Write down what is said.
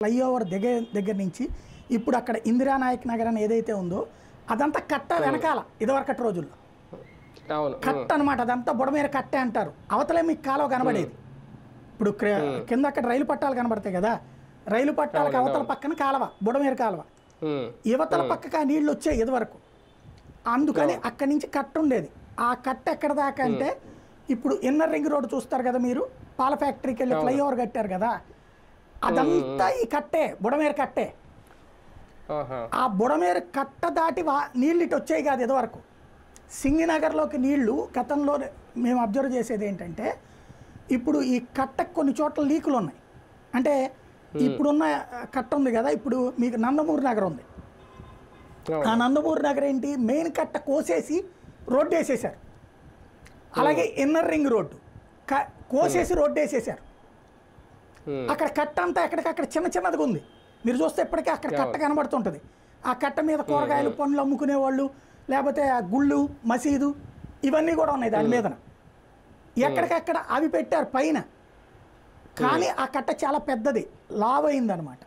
Flyover దగ్గర నుంచి ఇప్పుడు అక్కడ ఇందిరానాయక్ నగర్ అని ఏదైతే ఉందో అదంతా కట్ట వెనకాల ఇదివరకటి రోజుల్లో కట్ట అనమాట. అదంతా బుడమేర కట్టే అంటారు. అవతలే మీకు కాలువ కనబడేది. ఇప్పుడు కింద అక్కడ రైలు పట్టాలు కనబడతాయి కదా, రైలు పట్టాలకు అవతల పక్కన కాలువ, బుడమేర కాలువ. యువతల పక్కకి ఆ నీళ్లు వచ్చాయి ఇదివరకు. అందుకని అక్కడి నుంచి కట్ట ఉండేది. ఆ కట్ట ఎక్కడ దాకా అంటే ఇప్పుడు ఇన్నర్ రింగ్ రోడ్డు చూస్తారు కదా మీరు, పాల ఫ్యాక్టరీకి వెళ్ళి ఫ్లైఓవర్ కట్టారు కదా, అదంతా ఈ కట్టే, బుడమేర కట్టే. ఆ బుడమేర కట్ట దాటి నీళ్ళు ఇటు వచ్చాయి కాదు ఇదివరకు. సింగినగర్లోకి నీళ్లు గతంలో మేము అబ్జర్వ్ చేసేది ఏంటంటే, ఇప్పుడు ఈ కట్టకు కొన్ని చోట్ల లీకులు ఉన్నాయి. అంటే ఇప్పుడున్న కట్ట ఉంది కదా, ఇప్పుడు మీకు నందమూరి నగర్ ఉంది. ఆ నందమూరి నగర్ ఏంటి, మెయిన్ కట్ట కోసేసి రోడ్డు వేసేసారు. అలాగే ఇన్నర్ రింగ్ రోడ్డు కోసేసి రోడ్డు వేసేసారు. అక్కడ కట్ట అంతా ఎక్కడికక్కడ చిన్న చిన్నదిగా ఉంది. మీరు చూస్తే ఇప్పటికీ అక్కడ కట్ట కనబడుతుంటుంది. ఆ కట్ట మీద కూరగాయలు పండ్లు అమ్ముకునే వాళ్ళు, లేకపోతే ఆ గుళ్ళు, మసీదు ఇవన్నీ కూడా ఉన్నాయి దాని మీద. ఎక్కడికక్కడ అవి పెట్టారు పైన. కానీ ఆ కట్ట చాలా పెద్దది, లావ్ అయిందనమాట.